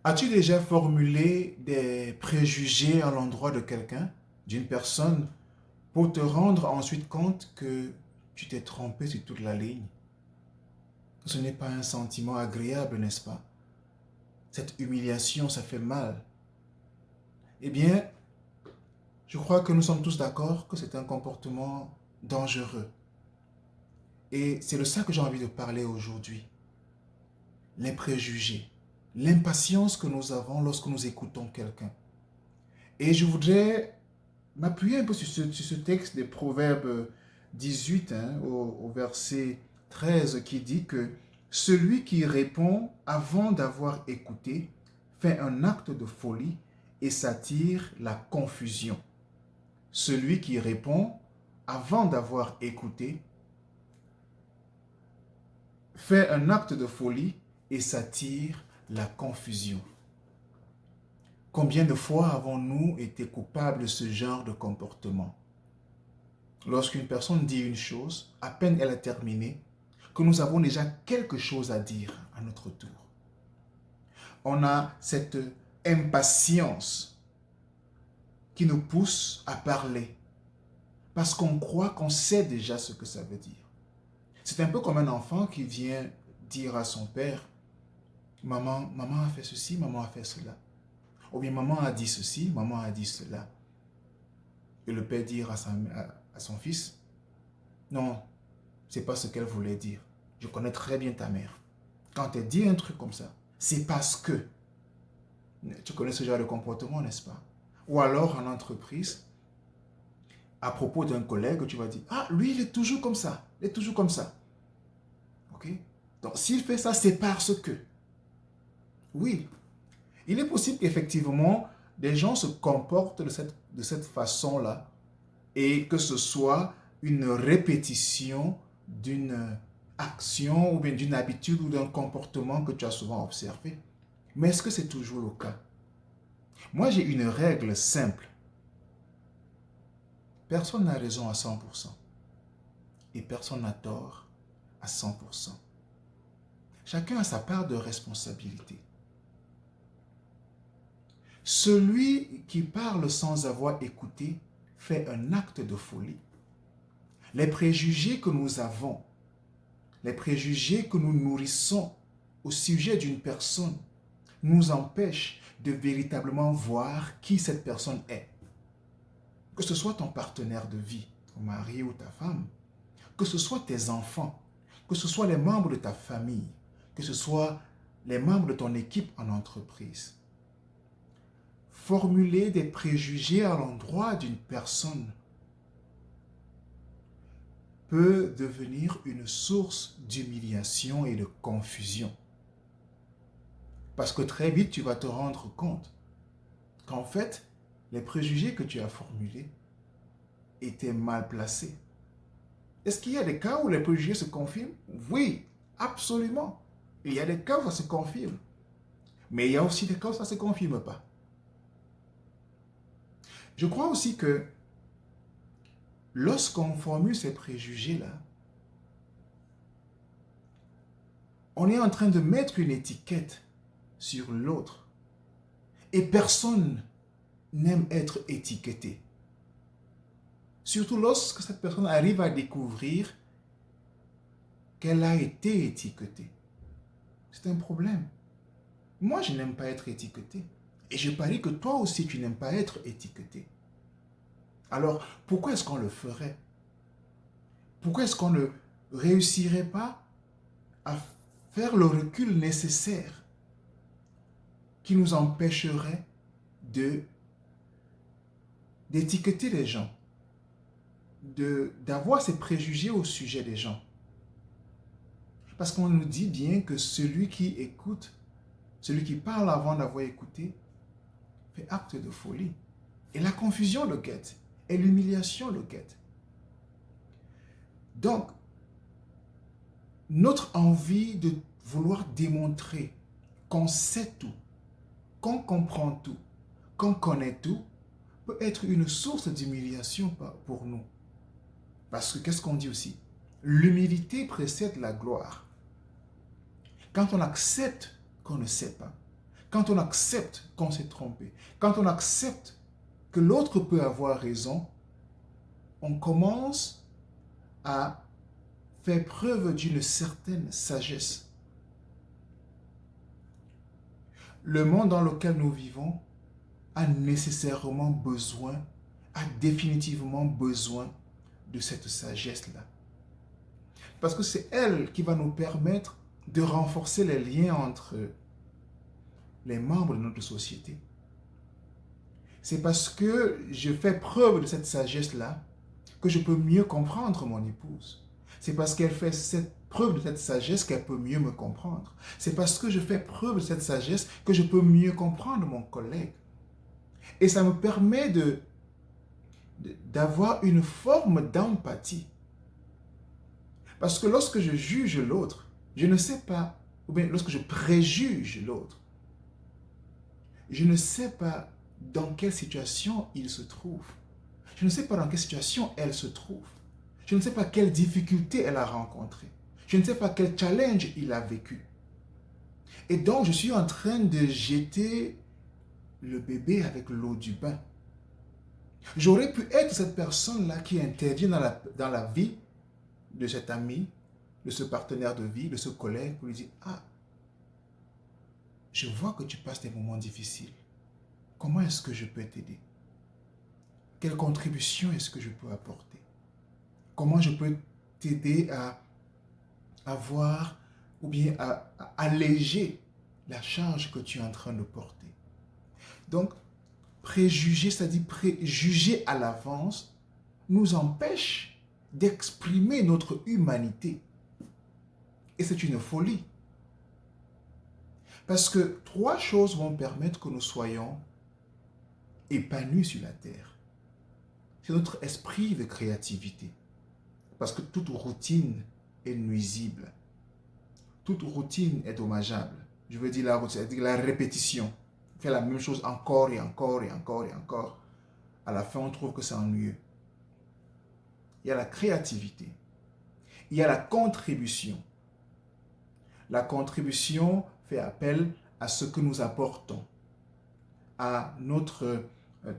As-tu déjà formulé des préjugés à l'endroit de quelqu'un, d'une personne, pour te rendre ensuite compte que tu t'es trompé sur toute la ligne? Ce n'est pas un sentiment agréable, n'est-ce pas? Cette humiliation, ça fait mal. Eh bien, je crois que nous sommes tous d'accord que c'est un comportement dangereux. Et c'est de ça que j'ai envie de parler aujourd'hui. Les préjugés, l'impatience que nous avons lorsque nous écoutons quelqu'un. Et je voudrais m'appuyer un peu sur ce texte des Proverbes 18, au verset 13, qui dit que celui qui répond avant d'avoir écouté fait un acte de folie et s'attire la confusion. Celui qui répond avant d'avoir écouté fait un acte de folie et s'attire la confusion. Combien de fois avons-nous été coupables de ce genre de comportement? Lorsqu'une personne dit une chose, à peine elle a terminé, que nous avons déjà quelque chose à dire à notre tour. On a cette impatience qui nous pousse à parler parce qu'on croit qu'on sait déjà ce que ça veut dire. C'est un peu comme un enfant qui vient dire à son père, maman a fait ceci, maman a fait cela. Ou bien maman a dit ceci, maman a dit cela. Et le père dit à son fils, non, c'est pas ce qu'elle voulait dire. Je connais très bien ta mère. Quand elle dit un truc comme ça, c'est parce que. Tu connais ce genre de comportement, n'est-ce pas? Ou alors en entreprise, à propos d'un collègue, tu vas dire, ah, lui, il est toujours comme ça. Il est toujours comme ça. OK? Donc, s'il fait ça, c'est parce que. Oui, il est possible qu'effectivement, des gens se comportent de cette façon-là et que ce soit une répétition d'une action ou bien d'une habitude ou d'un comportement que tu as souvent observé. Mais est-ce que c'est toujours le cas? Moi, j'ai une règle simple. Personne n'a raison à 100% et personne n'a tort à 100%. Chacun a sa part de responsabilité. Celui qui parle sans avoir écouté fait un acte de folie. Les préjugés que nous avons, les préjugés que nous nourrissons au sujet d'une personne nous empêchent de véritablement voir qui cette personne est. Que ce soit ton partenaire de vie, ton mari ou ta femme, que ce soit tes enfants, que ce soit les membres de ta famille, que ce soit les membres de ton équipe en entreprise. Formuler des préjugés à l'endroit d'une personne peut devenir une source d'humiliation et de confusion. Parce que très vite, tu vas te rendre compte qu'en fait, les préjugés que tu as formulés étaient mal placés. Est-ce qu'il y a des cas où les préjugés se confirment? Oui, absolument. Il y a des cas où ça se confirme. Mais il y a aussi des cas où ça ne se confirme pas. Je crois aussi que lorsqu'on formule ces préjugés-là, on est en train de mettre une étiquette sur l'autre. Et personne n'aime être étiqueté. Surtout lorsque cette personne arrive à découvrir qu'elle a été étiquetée. C'est un problème. Moi, je n'aime pas être étiqueté. Et je parie que toi aussi, tu n'aimes pas être étiqueté. Alors, pourquoi est-ce qu'on le ferait? Pourquoi est-ce qu'on ne réussirait pas à faire le recul nécessaire qui nous empêcherait d'étiqueter les gens, d'avoir ces préjugés au sujet des gens? Parce qu'on nous dit bien que celui qui écoute, celui qui parle avant d'avoir écouté, fait acte de folie. Et la confusion le guette. Et l'humiliation le guette. Donc, notre envie de vouloir démontrer qu'on sait tout, qu'on comprend tout, qu'on connaît tout, peut être une source d'humiliation pour nous. Parce que qu'est-ce qu'on dit aussi? L'humilité précède la gloire. Quand on accepte qu'on ne sait pas, quand on accepte qu'on s'est trompé, quand on accepte que l'autre peut avoir raison, on commence à faire preuve d'une certaine sagesse. Le monde dans lequel nous vivons a nécessairement besoin, a définitivement besoin de cette sagesse-là. Parce que c'est elle qui va nous permettre de renforcer les liens entre les membres de notre société. C'est parce que je fais preuve de cette sagesse-là que je peux mieux comprendre mon épouse. C'est parce qu'elle fait preuve de cette sagesse qu'elle peut mieux me comprendre. C'est parce que je fais preuve de cette sagesse que je peux mieux comprendre mon collègue. Et ça me permet d'avoir une forme d'empathie. Parce que lorsque je juge l'autre, je ne sais pas, ou bien lorsque je préjuge l'autre, je ne sais pas dans quelle situation il se trouve. Je ne sais pas dans quelle situation elle se trouve. Je ne sais pas quelle difficulté elle a rencontrée. Je ne sais pas quel challenge il a vécu. Et donc, je suis en train de jeter le bébé avec l'eau du bain. J'aurais pu être cette personne-là qui intervient dans la vie de cet ami, de ce partenaire de vie, de ce collègue, pour lui dire, ah, je vois que tu passes des moments difficiles. Comment est-ce que je peux t'aider? Quelle contribution est-ce que je peux apporter? Comment je peux t'aider à avoir ou bien à alléger la charge que tu es en train de porter? Donc, préjuger, c'est-à-dire préjuger à l'avance, nous empêche d'exprimer notre humanité. Et c'est une folie. Parce que 3 choses vont permettre que nous soyons épanouis sur la terre. C'est notre esprit de créativité. Parce que toute routine est nuisible. Toute routine est dommageable. Je veux dire la routine, c'est-à-dire la répétition. Faire la même chose encore et encore et encore et encore. À la fin, on trouve que c'est ennuyeux. Il y a la créativité. Il y a la contribution. La contribution fait appel à ce que nous apportons, à notre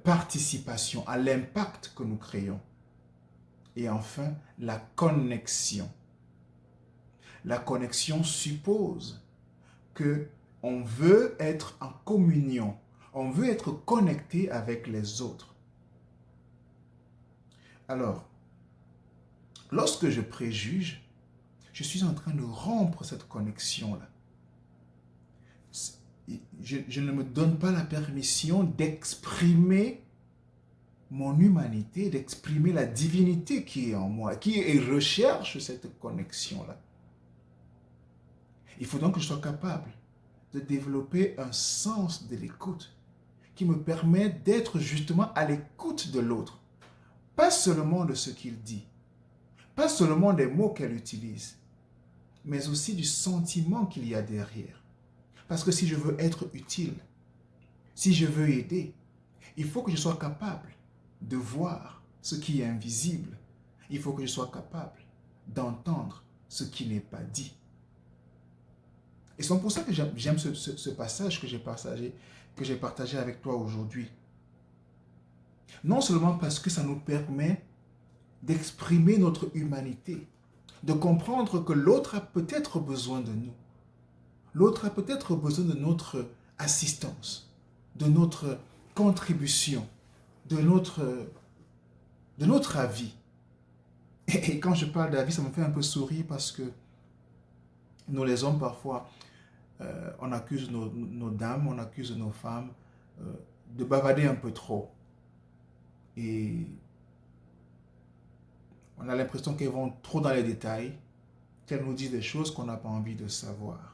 participation, à l'impact que nous créons. Et enfin, la connexion. La connexion suppose que on veut être en communion, on veut être connecté avec les autres. Alors, lorsque je préjuge, je suis en train de rompre cette connexion-là. Je ne me donne pas la permission d'exprimer mon humanité, d'exprimer la divinité qui est en moi, qui recherche cette connexion-là. Il faut donc que je sois capable de développer un sens de l'écoute qui me permet d'être justement à l'écoute de l'autre. Pas seulement de ce qu'il dit, pas seulement des mots qu'elle utilise, mais aussi du sentiment qu'il y a derrière. Parce que si je veux être utile, si je veux aider, il faut que je sois capable de voir ce qui est invisible. Il faut que je sois capable d'entendre ce qui n'est pas dit. Et c'est pour ça que j'aime ce passage que j'ai partagé avec toi aujourd'hui. Non seulement parce que ça nous permet d'exprimer notre humanité, de comprendre que l'autre a peut-être besoin de nous. L'autre a peut-être besoin de notre assistance, de notre contribution, de notre avis. Et quand je parle d'avis, ça me fait un peu sourire parce que nous les hommes, parfois, on accuse nos dames, on accuse nos femmes de bavarder un peu trop. Et on a l'impression qu'elles vont trop dans les détails, qu'elles nous disent des choses qu'on n'a pas envie de savoir.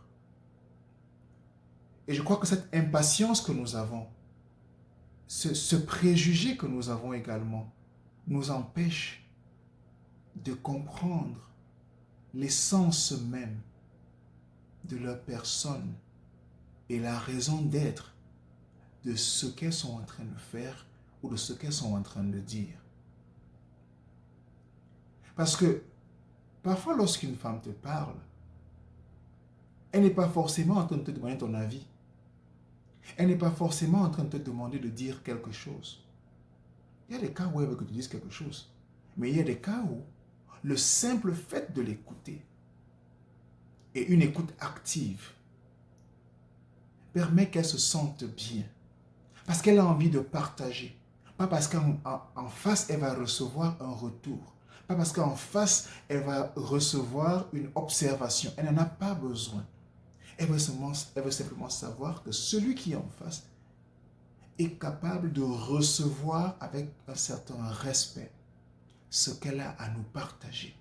Et je crois que cette impatience que nous avons, ce préjugé que nous avons également, nous empêche de comprendre l'essence même de leur personne et la raison d'être de ce qu'elles sont en train de faire ou de ce qu'elles sont en train de dire. Parce que parfois lorsqu'une femme te parle, elle n'est pas forcément en train de te demander ton avis. Elle n'est pas forcément en train de te demander de dire quelque chose. Il y a des cas où elle veut que tu dises quelque chose. Mais il y a des cas où le simple fait de l'écouter et une écoute active permet qu'elle se sente bien. Parce qu'elle a envie de partager. Pas parce qu'en face, elle va recevoir un retour. Pas parce qu'en face, elle va recevoir une observation. Elle n'en a pas besoin. Elle veut simplement savoir que celui qui est en face est capable de recevoir avec un certain respect ce qu'elle a à nous partager.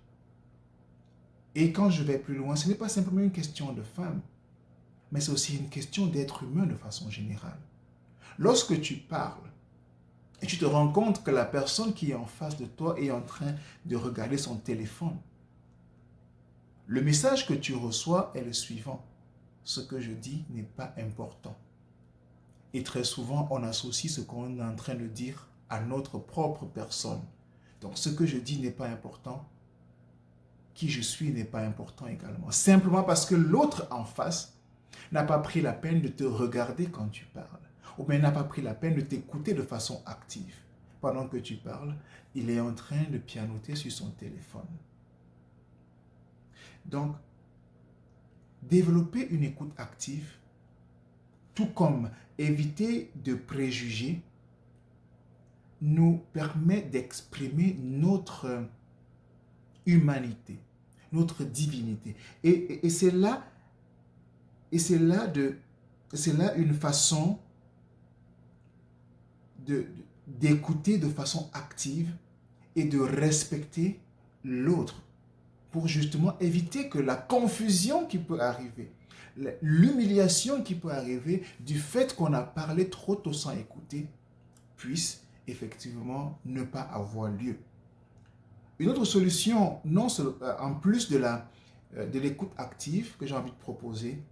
Et quand je vais plus loin, ce n'est pas simplement une question de femme, mais c'est aussi une question d'être humain de façon générale. Lorsque tu parles et tu te rends compte que la personne qui est en face de toi est en train de regarder son téléphone, le message que tu reçois est le suivant. Ce que je dis n'est pas important. Et très souvent, on associe ce qu'on est en train de dire à notre propre personne. Donc, ce que je dis n'est pas important. Qui je suis n'est pas important également. Simplement parce que l'autre en face n'a pas pris la peine de te regarder quand tu parles. Ou bien n'a pas pris la peine de t'écouter de façon active. Pendant que tu parles, il est en train de pianoter sur son téléphone. Donc, développer une écoute active, tout comme éviter de préjugés, nous permet d'exprimer notre humanité, notre divinité. Et c'est là une façon d'écouter de façon active et de respecter l'autre pour justement éviter que la confusion qui peut arriver, l'humiliation qui peut arriver du fait qu'on a parlé trop tôt sans écouter puisse effectivement ne pas avoir lieu. Une autre solution, en plus de l'écoute active que j'ai envie de proposer,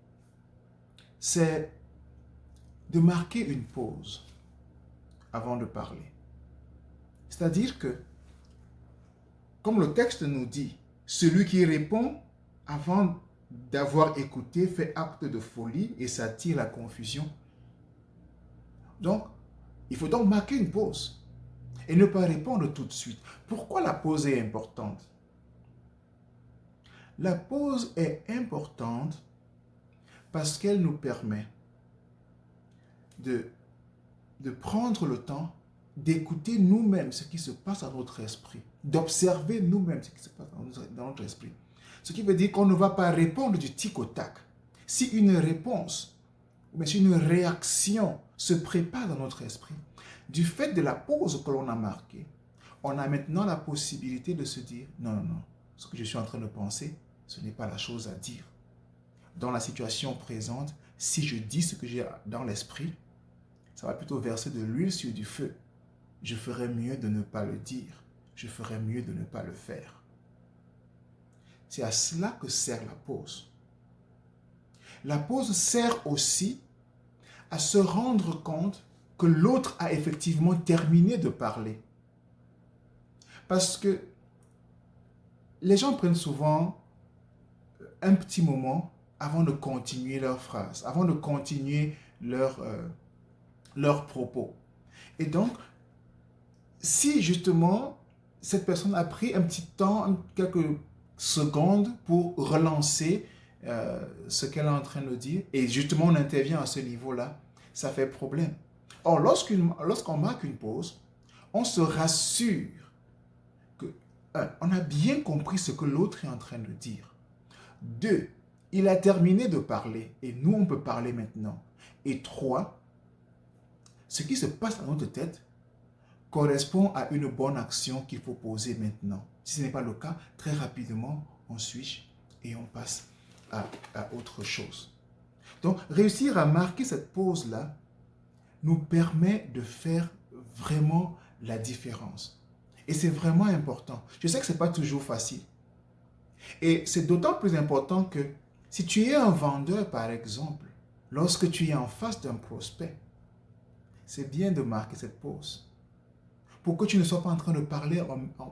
c'est de marquer une pause avant de parler. C'est-à-dire que, comme le texte nous dit, celui qui répond avant d'avoir écouté fait acte de folie et s'attire la confusion. Donc, il faut donc marquer une pause et ne pas répondre tout de suite. Pourquoi la pause est importante? La pause est importante parce qu'elle nous permet de prendre le temps d'écouter nous-mêmes ce qui se passe dans notre esprit, d'observer nous-mêmes ce qui se passe dans notre esprit. Ce qui veut dire qu'on ne va pas répondre du tic au tac. Si une réponse, mais si une réaction se prépare dans notre esprit, du fait de la pause que l'on a marquée, on a maintenant la possibilité de se dire, non, ce que je suis en train de penser, ce n'est pas la chose à dire. Dans la situation présente, si je dis ce que j'ai dans l'esprit, ça va plutôt verser de l'huile sur du feu. Je ferais mieux de ne pas le dire. Je ferais mieux de ne pas le faire. C'est à cela que sert la pause. La pause sert aussi à se rendre compte que l'autre a effectivement terminé de parler. Parce que les gens prennent souvent un petit moment avant de continuer leur phrase, avant de continuer leurs propos. Et donc, si justement cette personne a pris un petit temps, quelques secondes pour relancer ce qu'elle est en train de dire, et justement on intervient à ce niveau-là, ça fait problème. Or, lorsqu'on marque une pause, on se rassure que, on a bien compris ce que l'autre est en train de dire. 2, il a terminé de parler, et nous on peut parler maintenant. Et 3, ce qui se passe dans notre tête correspond à une bonne action qu'il faut poser maintenant. Si ce n'est pas le cas, très rapidement, on switch et on passe à autre chose. Donc, réussir à marquer cette pause-là nous permet de faire vraiment la différence. Et c'est vraiment important. Je sais que ce n'est pas toujours facile. Et c'est d'autant plus important que si tu es un vendeur, par exemple, lorsque tu es en face d'un prospect, c'est bien de marquer cette pause pour que tu ne sois pas en train de parler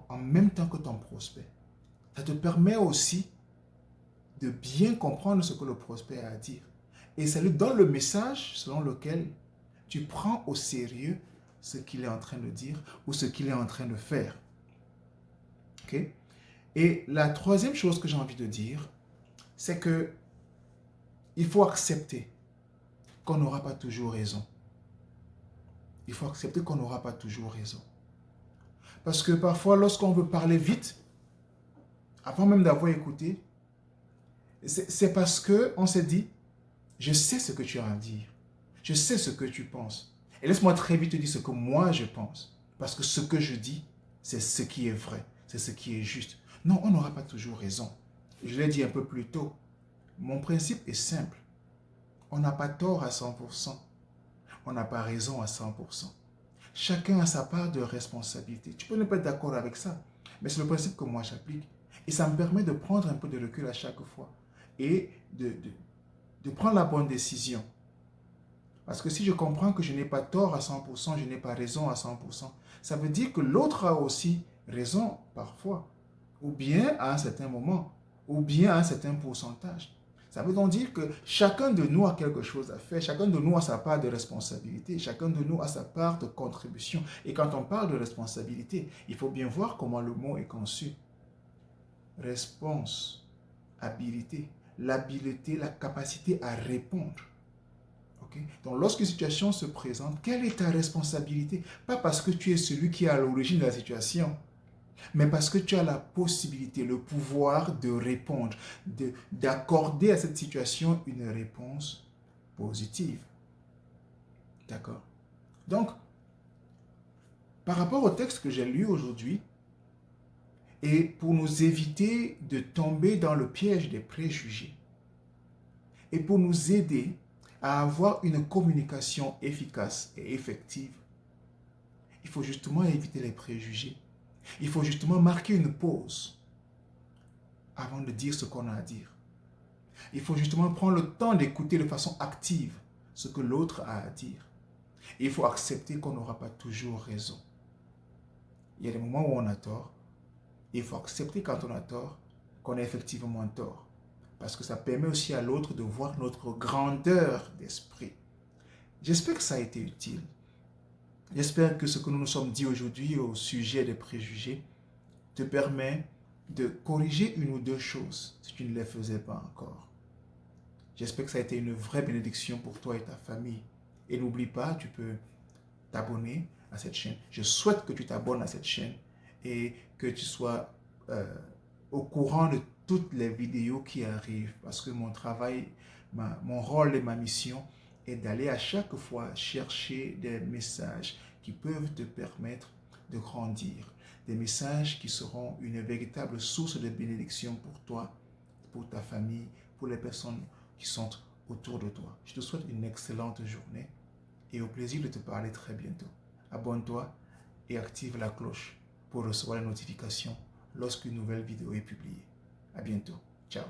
en même temps que ton prospect. Ça te permet aussi de bien comprendre ce que le prospect a à dire Et ça lui donne le message selon lequel tu prends au sérieux ce qu'il est en train de dire ou ce qu'il est en train de faire. Ok? Et la troisième chose que j'ai envie de dire, c'est que il faut accepter qu'on n'aura pas toujours raison. Il faut accepter qu'on n'aura pas toujours raison. Parce que parfois, lorsqu'on veut parler vite, avant même d'avoir écouté, c'est parce qu'on s'est dit, je sais ce que tu as à dire. Je sais ce que tu penses. Et laisse-moi très vite te dire ce que moi je pense. Parce que ce que je dis, c'est ce qui est vrai. C'est ce qui est juste. Non, on n'aura pas toujours raison. Je l'ai dit un peu plus tôt. Mon principe est simple. On n'a pas tort à 100%. On n'a pas raison à 100%. Chacun a sa part de responsabilité. Tu peux ne pas être d'accord avec ça, mais c'est le principe que moi j'applique. Et ça me permet de prendre un peu de recul à chaque fois et de prendre la bonne décision. Parce que si je comprends que je n'ai pas tort à 100%, je n'ai pas raison à 100%, ça veut dire que l'autre a aussi raison parfois, ou bien à un certain moment, ou bien à un certain pourcentage. Ça veut donc dire que chacun de nous a quelque chose à faire, chacun de nous a sa part de responsabilité, chacun de nous a sa part de contribution. Et quand on parle de responsabilité, il faut bien voir comment le mot est conçu. Réponse, habilité, l'habileté, la capacité à répondre. Okay? Donc, lorsqu'une situation se présente, quelle est ta responsabilité? Pas parce que tu es celui qui est à l'origine de la situation, mais parce que tu as la possibilité, le pouvoir de répondre, d'accorder à cette situation une réponse positive. D'accord? Donc, par rapport au texte que j'ai lu aujourd'hui, et pour nous éviter de tomber dans le piège des préjugés, et pour nous aider à avoir une communication efficace et effective, il faut justement éviter les préjugés. Il faut justement marquer une pause avant de dire ce qu'on a à dire. Il faut justement prendre le temps d'écouter de façon active ce que l'autre a à dire. Et il faut accepter qu'on n'aura pas toujours raison. Il y a des moments où on a tort. Et il faut accepter quand on a tort qu'on a effectivement tort. Parce que ça permet aussi à l'autre de voir notre grandeur d'esprit. J'espère que ça a été utile. J'espère que ce que nous nous sommes dit aujourd'hui au sujet des préjugés te permet de corriger une ou deux choses si tu ne les faisais pas encore. J'espère que ça a été une vraie bénédiction pour toi et ta famille. Et n'oublie pas, tu peux t'abonner à cette chaîne. Je souhaite que tu t'abonnes à cette chaîne et que tu sois au courant de toutes les vidéos qui arrivent. Parce que mon travail, mon rôle et ma mission est d'aller à chaque fois chercher des messages qui peuvent te permettre de grandir. Des messages qui seront une véritable source de bénédiction pour toi, pour ta famille, pour les personnes qui sont autour de toi. Je te souhaite une excellente journée et au plaisir de te parler très bientôt. Abonne-toi et active la cloche pour recevoir les notifications lorsqu'une nouvelle vidéo est publiée. À bientôt. Ciao.